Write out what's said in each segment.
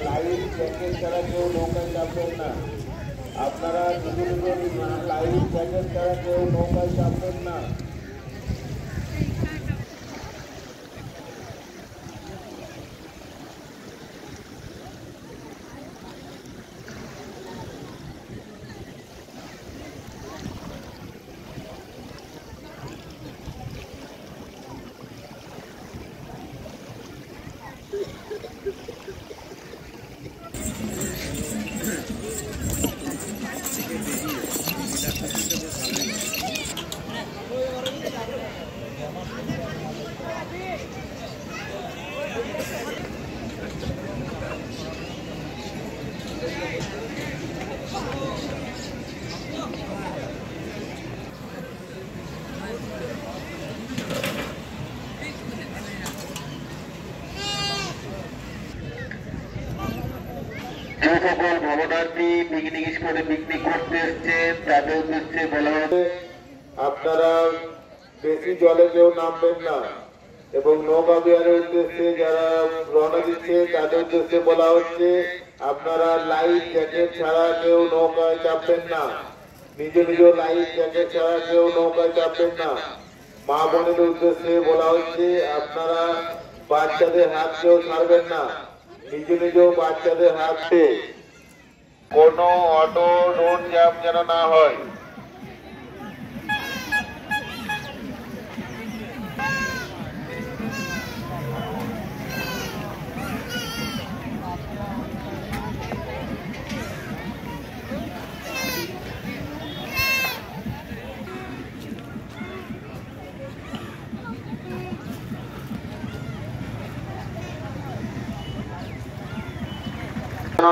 Life jacket ছাড়া কেউ নৌকায় চাপবেন না। আপনারা লাইভ জ্যাকেট ছাড়া কেউ নৌকায় চাপবেন না। যে সকল ভ্রমণার্থী পিকনিক স্পটে পিকনিক করতে এসছেন তাদের উদ্দেশ্যে বলা হবে আপনারা বেশি জলে কেউ নামবেন না এবং নৌকা বিহারের উদ্দেশ্যে যারা রওনা দিচ্ছে তাদের উদ্দেশ্যে বলা হচ্ছে আপনারা লাইফ জ্যাকেট ছাড়া কেউ নৌকায় চাপবেন না। নিজ নিজ লাইফ জ্যাকেট ছাড়া কেউ নৌকায় চাপবেন না। মা বোনের উদ্দেশ্যে বলা হচ্ছে আপনারা বাচ্চাদের হাত কেউ ছাড়বেন না। নিজ নিজ বাচ্চাদের হাতে কোনো অটো রোড জ্যাম যেন না হয়।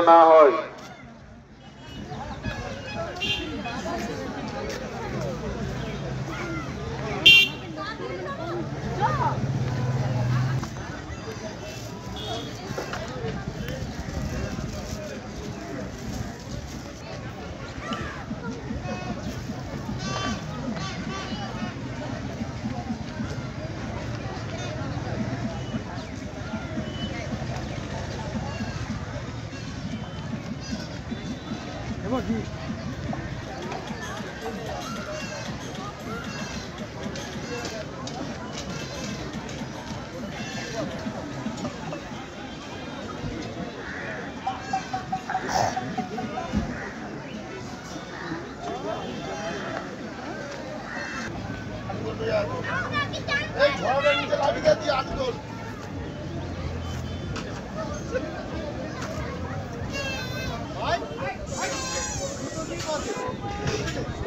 না হয়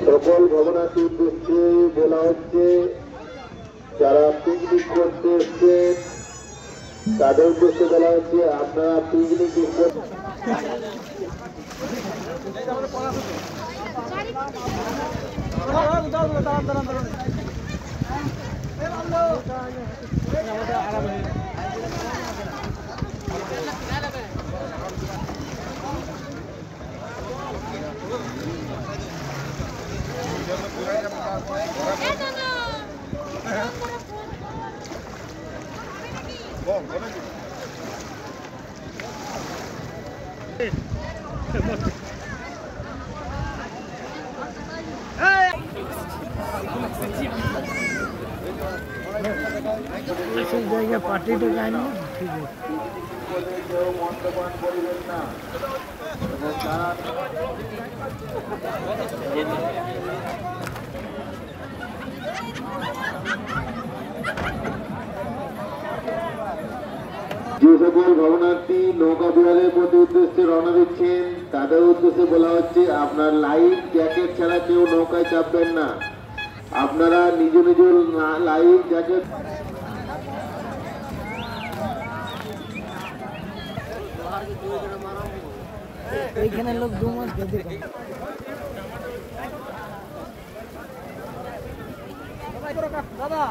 সকল ভবনার্থী উদ্দেশ্যে বলা হচ্ছে যারা পিকনিক করতে এসছে তাদের উদ্দেশ্যে বলা হচ্ছে আপনারা পিকনিক জায়গা পার্টিটা যায়নি ঠিক আছে। যে সকল ভবনার্থী নৌকা বিহারের প্রতি উদ্দেশ্যে রওনা দিচ্ছেন তাদের উদ্দেশ্যে বলা হচ্ছে আপনার লাইফ জ্যাকেট ছাড়া কেউ নৌকায় চাপবেন না। আপনারা নিজ নিজ লাইফ জ্যাকেট এইখানে লোক দু মাস দাদা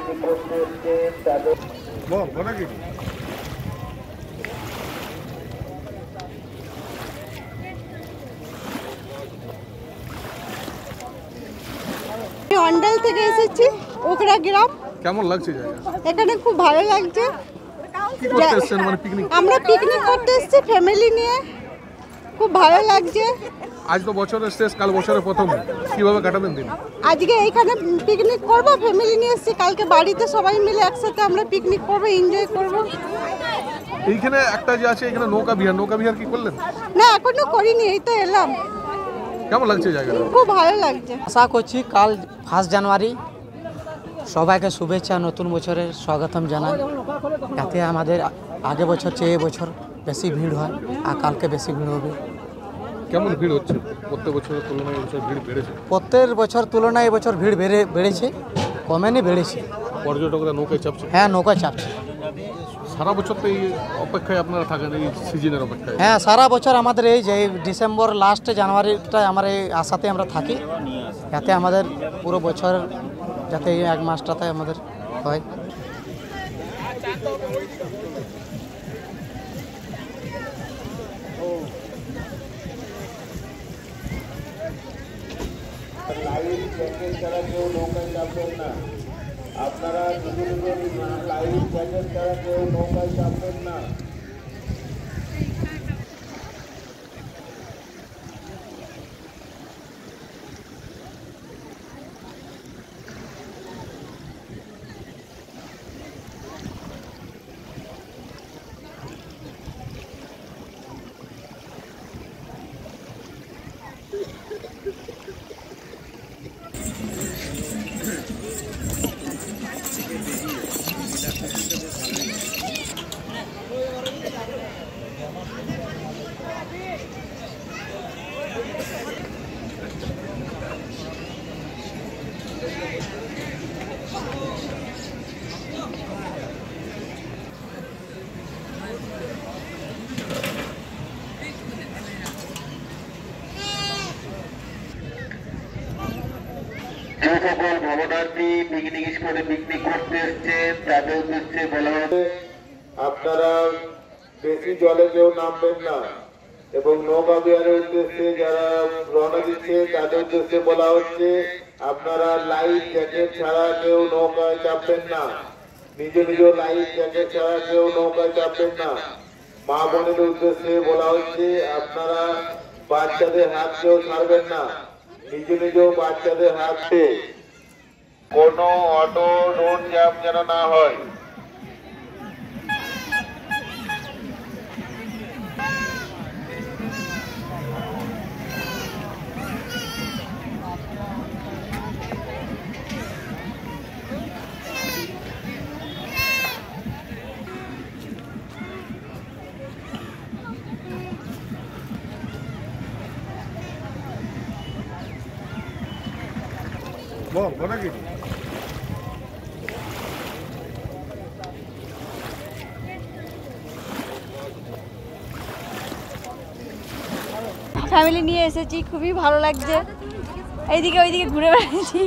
পিকনিক করতে এসছেন তাদের অন্ডাল থেকে এসেছি ওকরা গ্রাম। কেমন লাগছে জায়গা? এখানে খুব ভালো লাগছে। কি করতে এসেছেন? মানে পিকনিক? আমরা পিকনিক করতে এসেছি ফ্যামিলি নিয়ে, খুব ভালো লাগছে। আজ তো বছরের শেষ, কাল বছরের প্রথম, কিভাবে কাটাবেন দিন? আজকে এইখানে পিকনিক করব, ফ্যামিলি নিয়ে এসেছি। কালকে বাড়িতে সবাই মিলে একসাথে আমরা পিকনিক করব, এনজয় করব। এইখানে একটা যে আছে, এখানে নৌকা বিহার কি করলেন? না, এখনো করিনি, এই তো এলাম। কেমন লাগছে জায়গাটা? খুব ভালো লাগছে। আশা করছি কাল 1 জানুয়ারি সবাইকে শুভেচ্ছা, নতুন বছরের স্বাগতম জানাই। যাতে আমাদের আগে বছর চেয়ে বছর বেশি ভিড় হয়, আর কালকে বেশি ভিড় হবে। কেমন ভিড় হচ্ছে? প্রত্যেক বছরের তুলনায় এবছর ভিড় বেড়েছে? প্রত্যেক বছর তুলনায় এবছর ভিড় বেড়েছে, কমেনি বেড়েছে। পর্যটকরা নৌকায় চাপছে? হ্যাঁ, নৌকা চাপছে। সারা বছর তো এই অপেক্ষায় আপনারা থাকেন, এই সিজনের অপেক্ষায়? হ্যাঁ, সারা বছর আমাদের এই যে ডিসেম্বর লাস্টে জানুয়ারিটা আমার এই আশাতে আমরা থাকি, যাতে আমাদের পুরো বছর যাতে এই 1 মাসটাতে আমাদের হয়। লাইভ জ্যাকেট ছাড়া কেউ নৌকায় চাপবেন না। আপনারা লাইভ জ্যাকেট ছাড়া কেউ নৌকায় চাপবেন না। যে সকল ভ্রমণার্থী পিকনিক স্পটে পিকনিক করতে এসছেন তাদের উদ্দেশ্যে বলা হবে, আপনারা বেশি জলে কেউ নামবেন না। এবং নৌকা বিহারের উদ্দেশ্যে যারা রওনা দিচ্ছে তাদের উদ্দেশ্যে বলা হচ্ছে, আপনারা লাইফ জ্যাকেট ছাড়া কেউ নৌকায় চাপবেন না। নিজ লাইফ জ্যাকেট ছাড়া কেউ নৌকায় চাপবেন না। মা বোনের উদ্দেশ্যে বলা হচ্ছে, আপনারা বাচ্চাদের হাত কেউ ছাড়বেন না। নিজ বাচ্চাদের হাতে কোনো অটো রোড জ্যাম যেন না হয়। নাকি? ফ্যামিলি নিয়ে এসেছি, খুবই ভালো লাগছে। এইদিকে ওইদিকে ঘুরে বেড়াচ্ছি,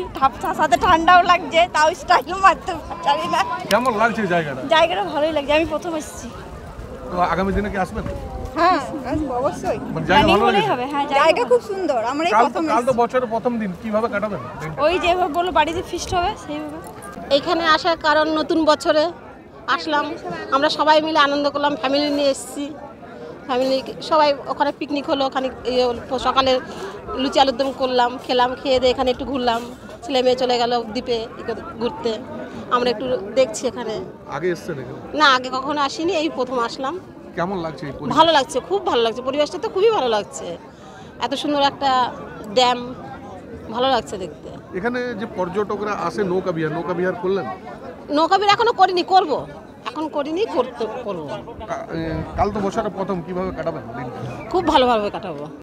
সাথে ঠান্ডাও লাগছে, তাও স্টাইল মারতে পারি না। কেমন লাগছে জায়গাটা? জায়গাটা ভালোই লাগছে, আমি প্রথম এসেছি। তো আগামী দিনে কি আসবেন? হ্যাঁ, অবশ্যই। জায়গা ভালো লাগছে? হ্যাঁ, জায়গা খুব সুন্দর। আমরা এই প্রথম কাল তো বছরের প্রথম দিন, কিভাবে কাটাবেন? ওই যেভাবে বললো বাড়িতে ফিস্ট হবে সেইভাবে। এইখানে আসার কারণ নতুন বছরে আসলাম, আমরা সবাই মিলে আনন্দ করলাম, ফ্যামিলি নিয়ে এসেছি। ফ্যামিলি সবাই ওখানে পিকনিক হলো, ওখানে সকালে লুচি আলুর দম করলাম, খেলাম, খেয়ে দিয়ে এখানে একটু ঘুরলাম। ছেলে মেয়ে চলে গেল দ্বীপে ঘুরতে, আমরা একটু দেখছি এখানে। আগে এসেছেন এখানে? না, আগে কখনো আসিনি, এই প্রথম আসলাম। কেমন লাগছে? ভালো লাগছে, খুব ভালো লাগছে, পরিবেশটা তো খুবই ভালো লাগছে। এত সুন্দর একটা ড্যাম, ভালো লাগছে দেখতে। এখানে যে পর্যটকরা আসে নৌকা বিহার করলেন? নৌকা বিহার এখনো করিনি, করবো, এখন করিনি, করবো। কাল তো বছরের প্রথম, কিভাবে কাটাবেন দিনটা? খুব ভালোভাবে কাটাবো।